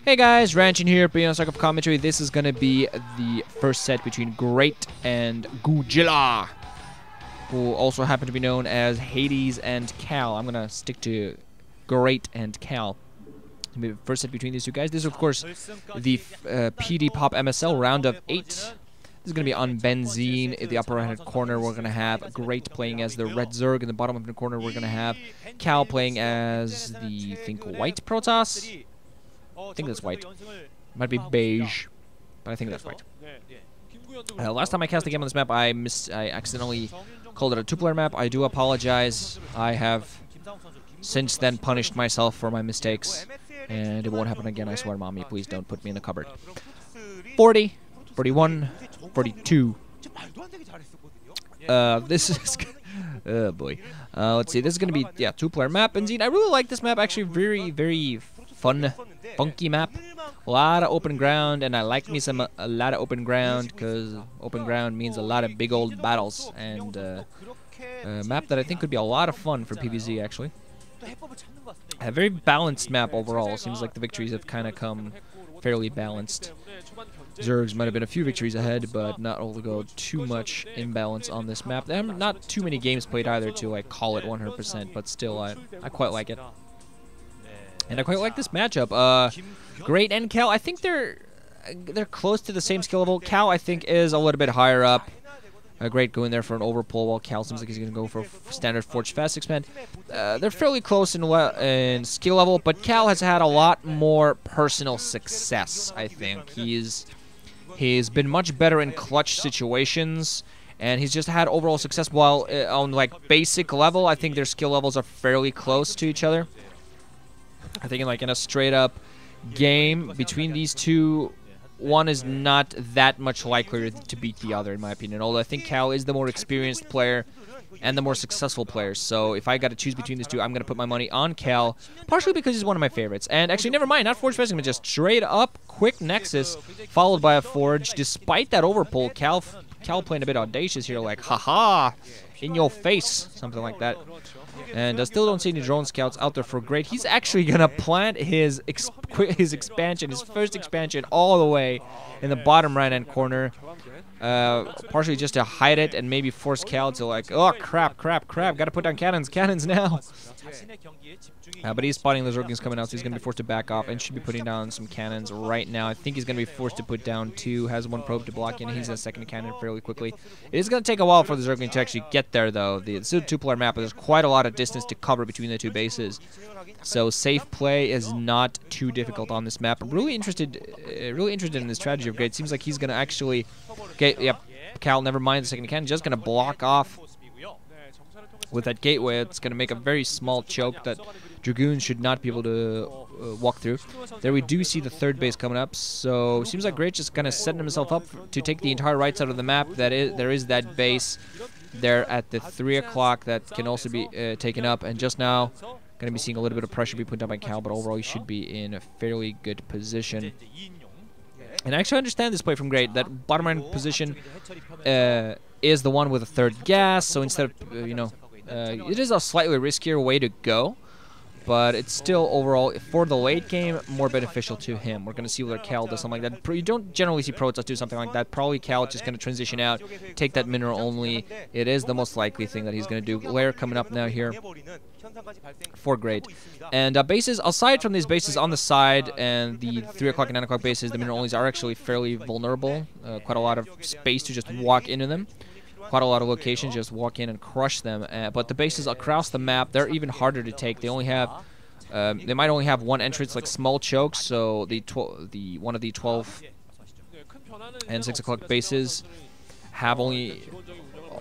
Hey guys, Ranchin here, being on Circle of Commentary. This is going to be the first set between Great and GOOJILA, who also happen to be known as Hades and Kal. I'm going to stick to Great and Kal. The first set between these two guys. This is, of course, the PDPOP MSL round of 8. This is going to be on Benzene. In the upper right-hand corner, we're going to have Great playing as the red zerg. In the bottom left-hand corner, we're going to have Kal playing as the, white protoss. I think that's white. Might be beige, but I think that's white. Last time I cast the game on this map, I accidentally called it a two-player map. I do apologize. I have since then punished myself for my mistakes, and it won't happen again, I swear, Mommy. Please don't put me in the cupboard. 40, 41, 42. This is... oh, boy. Let's see. This is going to be, yeah, two-player map. Benzene, I really like this map. Actually, very, very fun, funky map. A lot of open ground, and I like me a lot of open ground, because open ground means a lot of big old battles, and a map that I think could be a lot of fun for PvZ, actually. A very balanced map overall. Seems like the victories have kind of come fairly balanced. Zergs might have been a few victories ahead, but not able to go too much imbalance on this map. There are not too many games played either to like call it 100%, but still, I quite like it. And I quite like this matchup. Great and Kal, I think they're close to the same skill level. Kal, I think, is a little bit higher up. Great going there for an overpull, while Kal seems like he's going to go for standard Forge Fast Expand. They're fairly close in skill level, but Kal has had a lot more personal success, I think. He's been much better in clutch situations, and he's just had overall success, while on like basic level, I think their skill levels are fairly close to each other. I think in a straight up game between these two, one is not that much likelier to beat the other, in my opinion. Although I think Kal is the more experienced player and the more successful player. So if I got to choose between these two, I'm going to put my money on Kal, partially because he's one of my favorites. And actually, never mind, not Forge Fest, but just straight up quick Nexus, followed by a Forge. Despite that overpull, Kal playing a bit audacious here, like, haha, in your face, something like that. And I still don't see any drone scouts out there for Great. He's actually going to plant his expansion, his first expansion, all the way in the bottom right-hand corner. Partially just to hide it and maybe force Kal to like, oh, crap, gotta put down cannons now. But he's spotting the Zerglings coming out, so he's going to be forced to back off and should be putting down some cannons right now. I think he's going to be forced to put down two, has one probe to block in, he's a second cannon fairly quickly. It is going to take a while for the Zergling to actually get there, though. It's a two-player map, but there's quite a lot of distance to cover between the two bases. So safe play is not too difficult on this map. I'm really interested in the strategy of Great. Seems like he's going to actually... Okay, yep, Kal, never mind the second cannon, just going to block off with that gateway. It's going to make a very small choke that Dragoons should not be able to walk through. There we do see the third base coming up, so seems like Great just kind of setting himself up to take the entire right side of the map. There is that base there at the 3 o'clock that can also be taken up, and just now going to be seeing a little bit of pressure be put down by Kal, but overall he should be in a fairly good position. And I actually understand this play from Great. That bottom right position is the one with a third gas, so instead of, it is a slightly riskier way to go, but it's still overall, for the late game, more beneficial to him. We're going to see whether Kal does something like that. You don't generally see Protoss do something like that. Probably Kal just going to transition out, take that mineral only. It is the most likely thing that he's going to do. Lair coming up now here for Great. And bases, aside from these bases on the side and the 3 o'clock and 9 o'clock bases, the mineral onlys are actually fairly vulnerable. Quite a lot of space to just walk into them. Quite a lot of locations, just walk in and crush them. But the bases across the map, they're even harder to take. They only have, they might only have one entrance, like small chokes. So one of the 12 and 6 o'clock bases have only,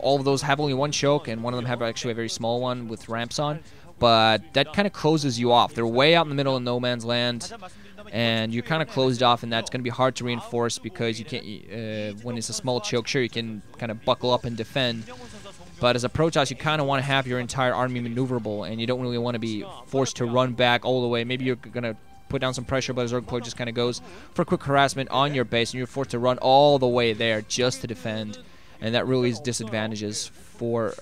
all of those have only one choke, and one of them have actually a very small one with ramps on. But that kind of closes you off. They're way out in the middle of no man's land, and you're kind of closed off, and that's going to be hard to reinforce because you can't, when it's a small choke, sure, you can kind of buckle up and defend, but as a Protoss, you kind of want to have your entire army maneuverable, and you don't really want to be forced to run back all the way. Maybe you're going to put down some pressure, but a Zerg player just kind of goes for quick harassment on your base, and you're forced to run all the way there just to defend. and that really is disadvantages for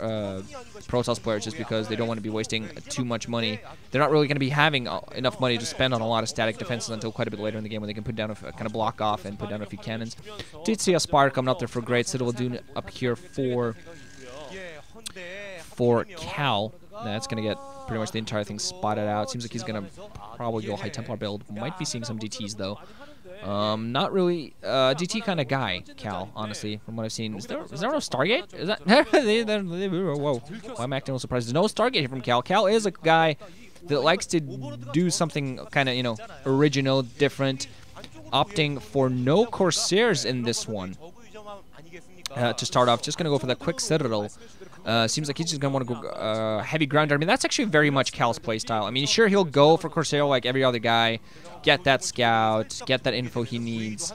Protoss players just because they don't want to be wasting too much money. They're not really going to be having enough money to spend on a lot of static defenses until quite a bit later in the game when they can put down kind of block off and put down a few cannons. Did see a Spire coming up there for great. Citadel Dune up here for Kal. That's going to get pretty much the entire thing spotted out. Seems like he's going to probably go High Templar build. Might be seeing some DTs though. Not really DT kind of guy, Kal, honestly, from what I've seen. Is there no Stargate? Is that whoa? Why am I acting a little surprised? There's no Stargate here from Kal. Kal is a guy that likes to do something kind of, you know, original, different, opting for no Corsairs in this one. To start off, just gonna go for that quick Citadel. Seems like he's just gonna want to go heavy ground. I mean, that's actually very much Kal's playstyle. I mean, sure, he'll go for Corsair like every other guy, get that scout, get that info he needs.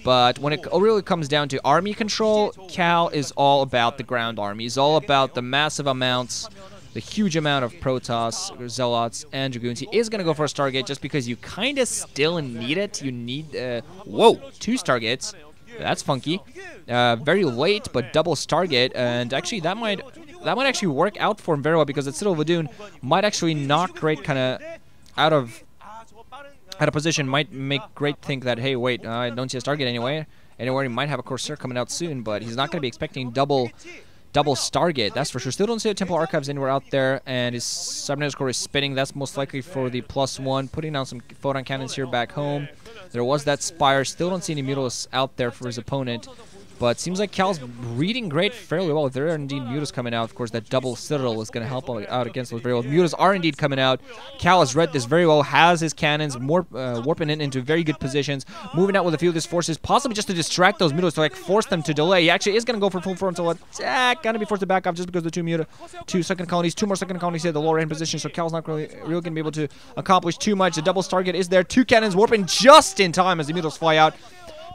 But when it really comes down to army control, Kal is all about the ground army. He's all about the massive amounts, the huge amount of Protoss, Zealots, and Dragoons. He is gonna go for a Stargate just because you kind of still need it. You need, whoa, 2 Stargates. That's funky. Very late, but double Stargate, and actually that might actually work out for him very well because the Citadel of Dune might actually knock Great kind of out of position. Might make Great think that, hey, wait, I don't see a Stargate anywhere. He might have a Corsair coming out soon, but he's not going to be expecting double Stargate, that's for sure. Still don't see the Temple Archives anywhere out there, and his Cybernetic Core is spinning. That's most likely for the +1. Putting down some photon cannons here back home. There was that Spire. Still don't see any Mutalisks out there for his opponent. But seems like Kal's reading Great fairly well. There are indeed Mutalisks coming out. Of course, that double Citadel is going to help out against those very well. Mutalisks are indeed coming out. Kal has read this very well, has his cannons, warping it into very good positions, moving out with a few of his forces, possibly just to distract those Mutalisks, to like force them to delay. He actually is going to go for full frontal attack. Going to be forced to back off just because the two second colonies, 2 more second colonies here at the lower end position, so Kal's not really going to be able to accomplish too much. The double Stargate is there. 2 cannons warping just in time as the Mutalisks fly out.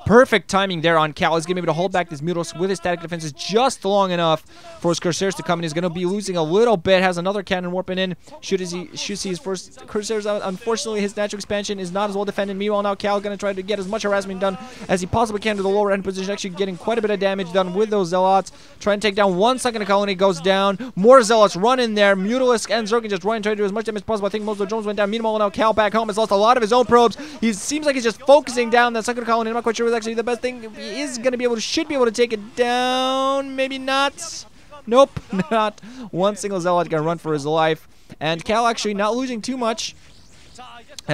Perfect timing there on Kal. He's going to be able to hold back this Mutalisks with his static defenses just long enough for his Corsairs to come in. He's going to be losing a little bit. Has another cannon warping in. Should see his first Corsairs out. Unfortunately, his natural expansion is not as well defended. Meanwhile, now Kal going to try to get as much harassment done as he possibly can to the lower end position. Actually getting quite a bit of damage done with those Zealots. Trying to take down 1 second colony. Goes down. More Zealots run in there. Mutalisk and Zerg just trying to do as much damage as possible. I think most of the drones went down. Meanwhile, now Kal back home has lost a lot of his own probes. He seems like he's just focusing down that second colony. I'm not quite sure it's actually the best thing. He is going to be able to, should be able to take it down. Maybe not. Nope, not. 1 single Zealot going to run for his life. And Kal actually not losing too much.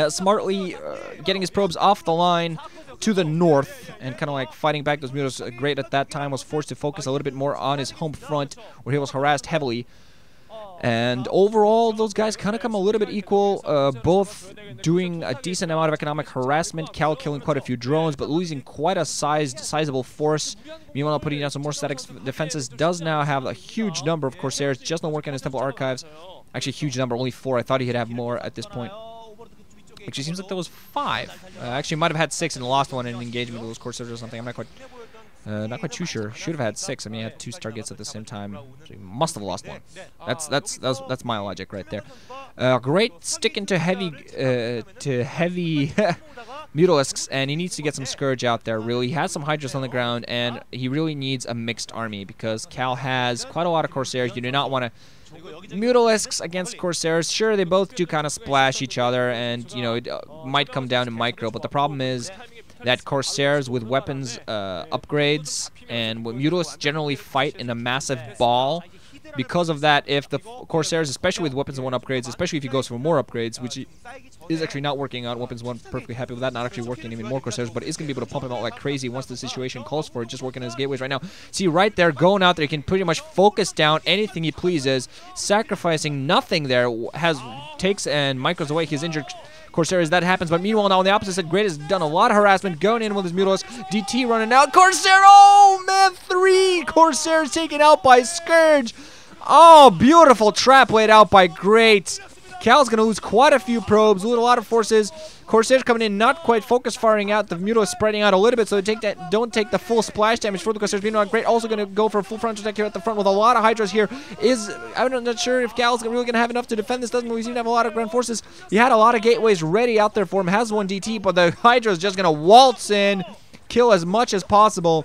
Smartly getting his probes off the line to the north and kind of like fighting back those Mutalisks. Great at that time was forced to focus a little bit more on his home front where he was harassed heavily. And overall, those guys kind of come a little bit equal, both doing a decent amount of economic harassment. Kal killing quite a few drones, but losing quite a sizable force. Meanwhile, putting down some more static defenses. Does now have a huge number of Corsairs, just not working on his Temple Archives. Actually, huge number, only 4. I thought he'd have more at this point. Actually, seems like there was 5. Actually, might have had 6 and lost one in an engagement with those Corsairs or something. I'm not quite too sure. Should have had 6. I mean, he had 2 Stargates at the same time. So he must have lost 1. That's my logic right there. Great sticking to heavy Mutalisks, and he needs to get some Scourge out there. Really, he has some Hydras on the ground, and he really needs a mixed army because Kal has quite a lot of Corsairs. You do not want to. Mutalisks against Corsairs, sure, they both do kind of splash each other, and you know it might come down to micro, but the problem is that Corsairs with weapons upgrades and Mutalisks generally fight in a massive ball. Because of that, if the Corsairs, especially with weapons 1 upgrades, especially if he goes for more upgrades, which is actually not working out, weapons 1 perfectly happy with that, not actually working even more Corsairs, but is going to be able to pump him out like crazy once the situation calls for it, just working on his gateways right now. See, right there, going out there, he can pretty much focus down anything he pleases, sacrificing nothing there, takes and micros away his injured Corsairs. That happens, but meanwhile now on the opposite side, Great has done a lot of harassment, going in with his Mutalisk, DT running out, Corsair, oh man, 3 Corsairs taken out by Scourge. Oh, beautiful trap laid out by Great. Kal's going to lose quite a few probes, lose a lot of forces. Corsairs coming in, not quite focus firing out. The Mutalisks spreading out a little bit so they don't take the full splash damage for the Corsairs. Meanwhile, Great also going to go for a full frontal attack here at the front with a lot of Hydras here. I'm not sure if Kal's really going to have enough to defend this. Doesn't really seem to have a lot of ground forces. He had a lot of gateways ready out there for him. Has 1 DT, but the Hydra's just going to waltz in, kill as much as possible.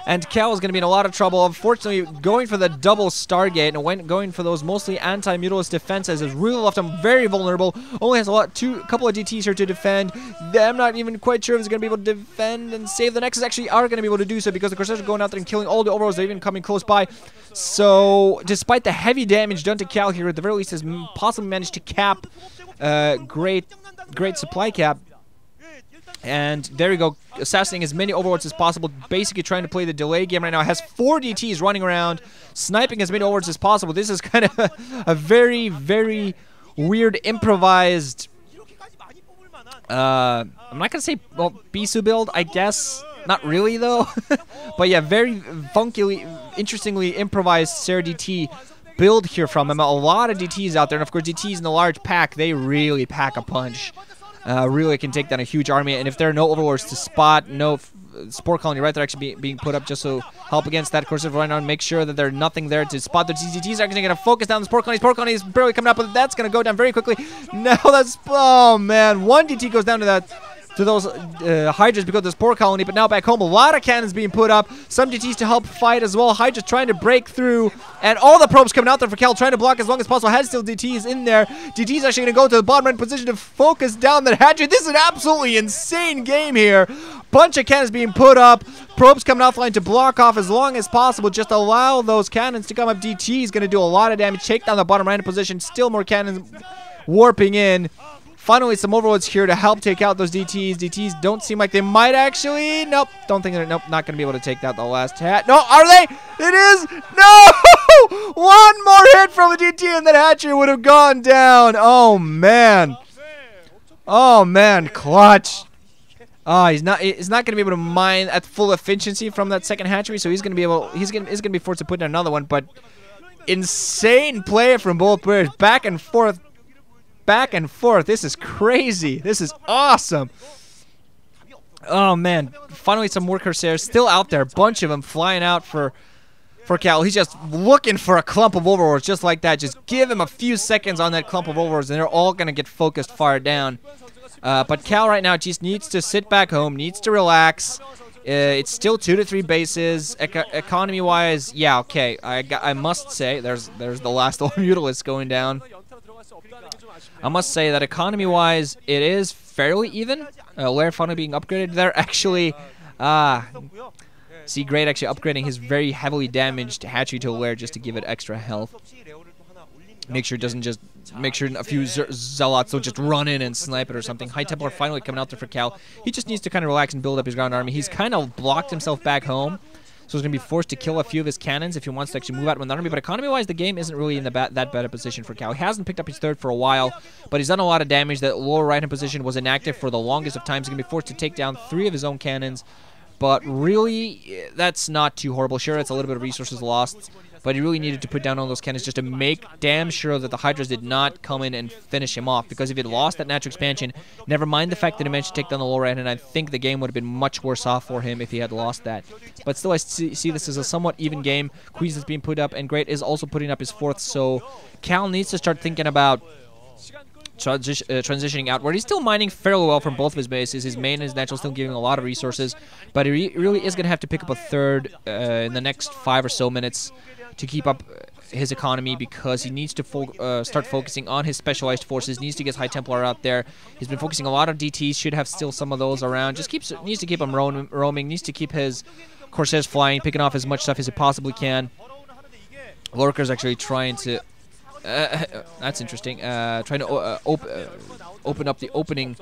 And Kal is going to be in a lot of trouble. Unfortunately, going for the double Stargate and going for those mostly anti-mutalist defenses has really left him very vulnerable. Only has a couple of DTs here to defend. I'm not even quite sure if he's going to be able to defend and save. The Nexus actually are going to be able to do so because the Corsairs are going out there and killing all the overlords. They're even coming close by. So, despite the heavy damage done to Kal here, at the very least has possibly managed to cap great supply cap. And there we go, assassinating as many overlords as possible, basically trying to play the delay game right now. It has 4 DTs running around, sniping as many overlords as possible. This is kind of a very, very weird improvised, I'm not going to say, well, Bisu build, I guess. Not really, though. But yeah, very funkily, interestingly improvised Ser DT build here from him. A lot of DTs out there, and of course DTs in a large pack, they really pack a punch. Really can take down a huge army, and if there are no overlords to spot, no spore colony right there actually being put up just to help against that, of course, right now, and make sure that there's nothing there to spot the DTs. Are going to focus down the spore colony. Spore colony is barely coming up, but that's going to go down very quickly. Now that's, oh man, 1 DT goes down to those Hydras because of the spore colony, but now back home, a lot of cannons being put up, some DTs to help fight as well. Hydras trying to break through, and all the probes coming out there for Kal, trying to block as long as possible. Has still DTs in there. DTs actually going to go to the bottom right position to focus down that Hydra. This is an absolutely insane game here. Bunch of cannons being put up, probes coming offline to block off as long as possible. Just allow those cannons to come up. DT is going to do a lot of damage, take down the bottom right position. Still more cannons warping in. Finally, some overlords here to help take out those DTs. DTs don't seem like they might actually. Nope. Don't think they're, nope, not going to be able to take out the last hat. No, are they? It is. No! 1 more hit from a DT and that hatchery would have gone down. Oh, man. Oh, man. Clutch. Oh, he's not going to be able to mine at full efficiency from that second hatchery, so he's going to be forced to put in another one, but insane play from both players. Back and forth. Back and forth. This is crazy. This is awesome. Oh man. Finally some more Corsairs still out there. Bunch of them flying out for Kal. He's just looking for a clump of overlords just like that. Just give him a few seconds on that clump of overlords and they're all going to get focused far down. But Kal right now just needs to sit back home, needs to relax. It's still 2 to 3 bases. Economy wise, yeah, okay. I must say there's the last old mutalist going down. I must say that economy-wise, it is fairly even. Lair finally being upgraded there. Actually, see Great actually upgrading his very heavily damaged hatchery to a Lair just to give it extra health. Make sure it doesn't just, make sure a few zealots don't just run in and snipe it or something. High Templar finally coming out there for Kal. He just needs to kind of relax and build up his ground army. He's kind of blocked himself back home. So he's going to be forced to kill a few of his cannons if he wants to actually move out with an army. But economy-wise, the game isn't really in that bad a position for Kal. He hasn't picked up his 3rd for a while, but he's done a lot of damage. That lower right-hand position was inactive for the longest of times. He's going to be forced to take down 3 of his own cannons. But really, that's not too horrible. Sure, it's a little bit of resources lost, but he really needed to put down all those cannons just to make damn sure that the Hydras did not come in and finish him off. Because if he had lost that natural expansion, never mind the fact that he managed to take down the lower end, and I think the game would have been much worse off for him if he had lost that. But still, I see this as a somewhat even game. Queez is being put up, and Great is also putting up his 4th, so Kal needs to start thinking about transitioning outward. He's still mining fairly well from both of his bases. His main and his natural still giving a lot of resources, but he really is going to have to pick up a 3rd in the next 5 or so minutes to keep up his economy, because he needs to start focusing on his specialized forces, needs to get High Templar out there. He's been focusing a lot on DTs, should have still some of those around. Just needs to keep them roaming, needs to keep his Corsairs flying, picking off as much stuff as he possibly can. Lurker's actually trying to... that's interesting. Trying to open up the opening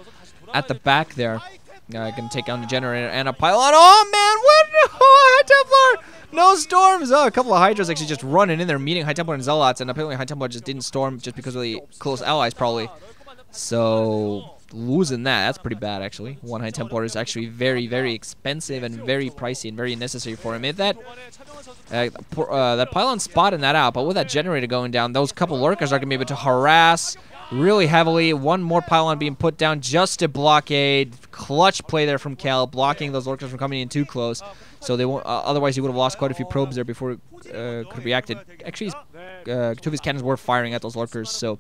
at the back there. Gonna take down the generator and a pylon. Oh man, what? Oh, High Templar! No storms! Oh, a couple of Hydras actually just running in there, meeting High Templar and Zealots, and apparently High Templar just didn't storm just because of the close allies, probably. So, losing that's pretty bad, actually. 1 High Templar is actually very, very expensive and very pricey and very necessary for him. If that pylon spotting that out, but with that generator going down, those couple lurkers are going to be able to harass really heavily. 1 more pylon being put down just to blockade. Clutch play there from Kal, blocking those lurkers from coming in too close. So they won't. Otherwise, he would have lost quite a few probes there before could have reacted. Actually, 2 of his cannons were firing at those lurkers, so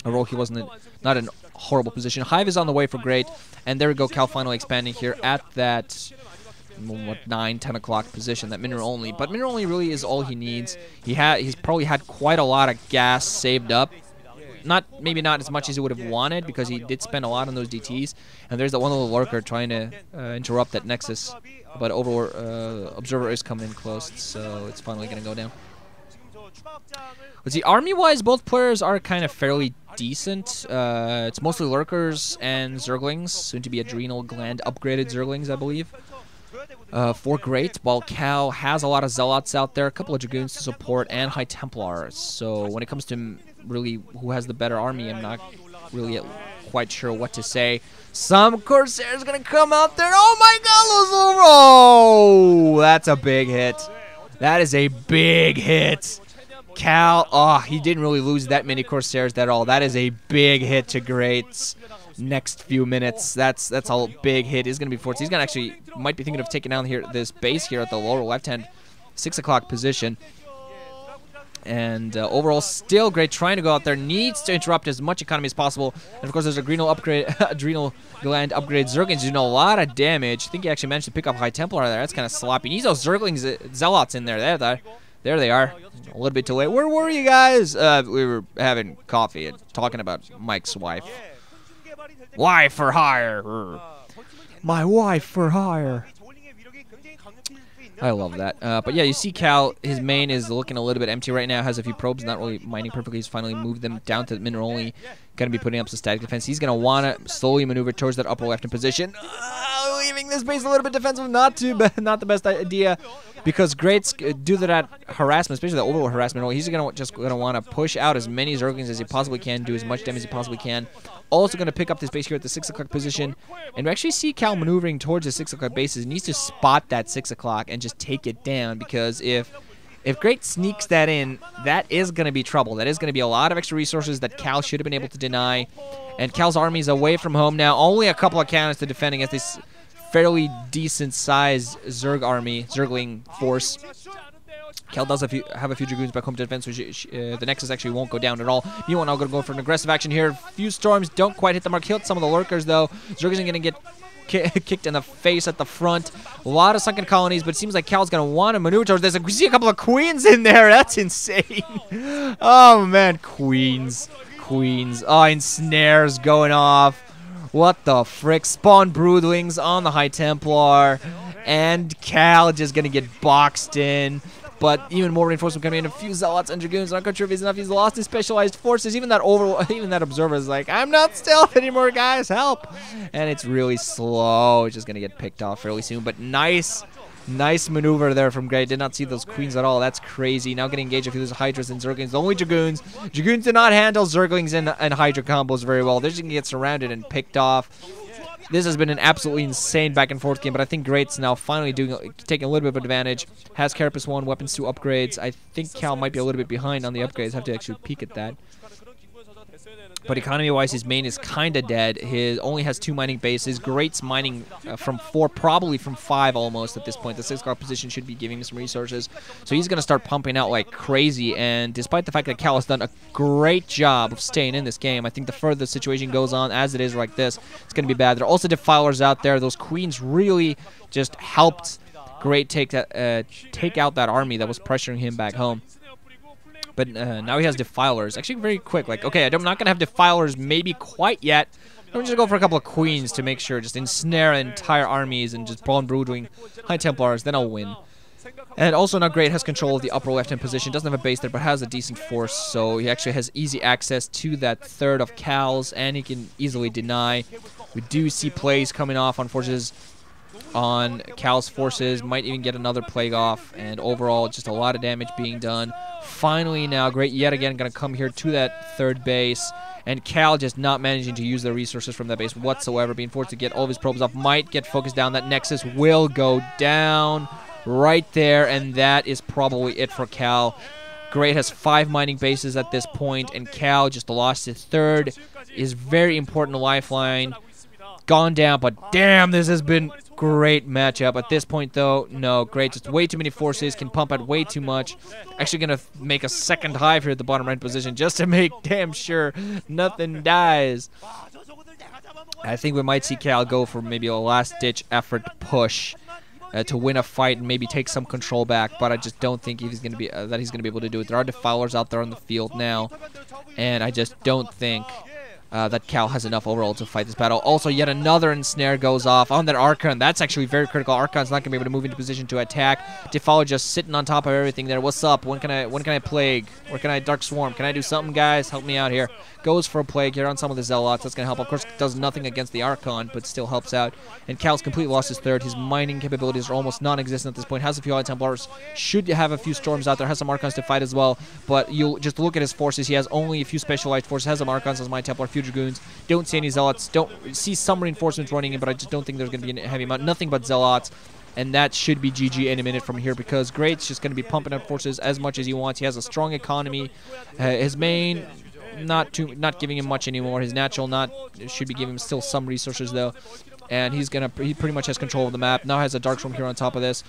overall he wasn't not in a horrible position. Hive is on the way for Great, and there we go. Kal finally expanding here at that what, 9, 10 o'clock position, that mineral only. But mineral only really is all he needs. He's probably had quite a lot of gas saved up. Maybe not as much as he would have wanted, because he did spend a lot on those DTs. And there's that one little lurker trying to interrupt that Nexus. But Observer is coming in close, so it's finally going to go down. Let's see, army-wise, both players are kind of fairly decent. It's mostly lurkers and zerglings, soon to be adrenal gland upgraded zerglings, I believe. For Great, while Kal has a lot of zealots out there, a couple of dragoons to support, and high templars. So when it comes to really who has the better army, I'm not really quite sure what to say. Some Corsair's gonna come out there. Oh my God, oh, that's a big hit. That is a big hit. Kal, oh, he didn't really lose that many Corsairs at all. That is a big hit to Great's next few minutes. That's a big hit. He's gonna be forced. He's gonna actually might be thinking of taking down here this base here at the lower left-hand 6 o'clock position. And overall, still Great trying to go out there. Needs to interrupt as much economy as possible. And of course, there's adrenal gland upgrade. Zerglings doing a lot of damage. I think he actually managed to pick up High Templar there. That's kind of sloppy. He needs those Zerglings, Zealots in there. There they are. A little bit too late. Where were you guys? We were having coffee and talking about Mike's wife. Wife for hire. My wife for hire. I love that. But yeah, you see Kal, his main is looking a little bit empty right now. Has a few probes, not really mining perfectly. He's finally moved them down to the mineral only. Going to be putting up some static defense. He's going to want to slowly maneuver towards that upper left position. Leaving this base a little bit defensive, not the best idea. Because Greats, due to that harassment, especially the overall harassment, he's just going to want to push out as many Zerglings as he possibly can, do as much damage as he possibly can. Also going to pick up this base here at the 6 o'clock position. And we actually see Kal maneuvering towards the 6 o'clock bases. He needs to spot that 6 o'clock and just take it down, because if Great sneaks that in, that is going to be trouble. That is going to be a lot of extra resources that Kal should have been able to deny. And Kal's army is away from home now. Only a couple of cannons to defend against this fairly decent-sized Zergling force. Kal does have a few Dragoons back home to defense, which the Nexus actually won't go down at all. Meanwhile, now going to go for an aggressive action here. Few Storms don't quite hit the mark. Killed some of the Lurkers, though. Zerg isn't going to get kicked in the face at the front. A lot of sunken colonies, but it seems like Kal's going to want to maneuver towards this. We see a couple of Queens in there. That's insane. Oh, man. Queens. Oh, and snares going off. What the frick? Spawn Broodlings on the High Templar. And Kal just going to get boxed in. But even more reinforcement coming in. A few Zealots and Dragoons. I'm not sure if he's enough. He's lost his specialized forces. Even that Observer is like, I'm not stealth anymore, guys. Help. And it's really slow. It's just going to get picked off fairly soon. But nice maneuver there from Great. Did not see those Queens at all. That's crazy. Now getting engaged if he loses Hydras and Zerglings. The only Dragoons. Dragoons did not handle Zerglings and Hydra combos very well. They're just going to get surrounded and picked off. This has been an absolutely insane back and forth game, but I think Great's now finally taking a little bit of advantage. Has Carapace 1, Weapons 2 upgrades. I think Kal might be a little bit behind on the upgrades. Have to actually peek at that. But economy-wise, his main is kind of dead. His only has 2 mining bases. Great's mining from 4, probably from 5 almost at this point. The 6 o'clock position should be giving him some resources. So he's going to start pumping out like crazy. And despite the fact that Kal has done a great job of staying in this game, I think the further the situation goes on, as it is like this, it's going to be bad. There are also Defilers out there. Those Queens really just helped Great take out that army that was pressuring him back home. But now he has Defilers. Actually, very quick. Like, okay, I'm not going to have Defilers maybe quite yet. I'm just going to go for a couple of Queens to make sure. Just ensnare entire armies and just Spawn Broodling High Templars. Then I'll win. And also now Great has control of the upper left-hand position. Doesn't have a base there, but has a decent force. So he actually has easy access to that third of Kal's, and he can easily deny. We do see plays coming off on forces. On Kal's forces, might even get another plague off, and overall just a lot of damage being done. Finally now Great yet again going to come here to that third base, and Kal just not managing to use the resources from that base whatsoever, being forced to get all of his probes off. Might get focused down. That Nexus will go down right there, and that is probably it for Kal. Great has 5 mining bases at this point, and Kal just lost his third. Is very important lifeline. Gone down, but damn, this has been great matchup. At this point, though, no, Great, just way too many forces, can pump out way too much. Actually going to make a second hive here at the bottom right position just to make damn sure nothing dies. I think we might see Kal go for maybe a last-ditch effort push to win a fight and maybe take some control back, but I just don't think he's going to be that he's going to be able to do it. There are defowlers out there on the field now, and I just don't think that Kal has enough overall to fight this battle. Also, yet another ensnare goes off on that Archon. That's actually very critical. Archon's not gonna be able to move into position to attack. Defowler just sitting on top of everything there. What's up? When can I plague? Or can I Dark Swarm? Can I do something, guys? Help me out here. Goes for a plague here on some of the Zealots. That's gonna help. Of course, does nothing against the Archon, but still helps out. And Kal's completely lost his third. His mining capabilities are almost non-existent at this point. Has a few High Templars. Should have a few Storms out there. Has some Archons to fight as well. But you just look at his forces. He has only a few specialized forces. Has some Archons, has Mighty Templar, few Dragoons. Don't see any Zealots. Don't see some reinforcements running in, but I just don't think there's going to be a heavy amount. Nothing but Zealots. And that should be GG any minute from here, because Great's just going to be pumping up forces as much as he wants. He has a strong economy. His main, not giving him much anymore. His natural should be giving him still some resources though. And he pretty much has control of the map. Now has a Dark Storm here on top of this.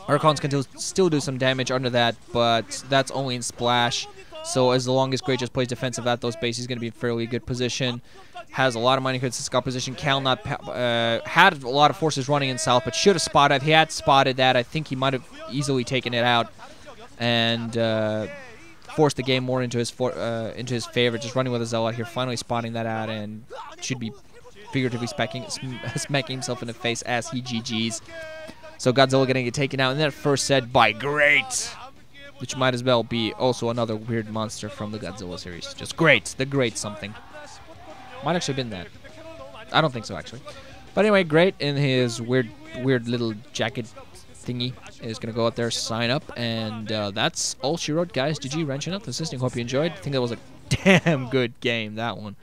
Archons can still do some damage under that, but that's only in splash. So as long as Great just plays defensive at those bases, he's going to be in fairly good position. Has a lot of mining crits in scout position. Kal had a lot of forces running in south, but should have spotted. If he had spotted that, I think he might have easily taken it out and forced the game more into his favor. Just running with a Zealot here, finally spotting that out, and should be figuratively smacking himself in the face as he GGs. So Godzilla getting it taken out in that first set by Great, which might as well be also another weird monster from the Godzilla series. Just Great, the Great something. Might actually have been that. I don't think so, actually. But anyway, Great in his weird little jacket thingy is going to go out there, sign up, and that's all she wrote, guys. GG, wrenching up the system. Hope you enjoyed. I think that was a damn good game, that one.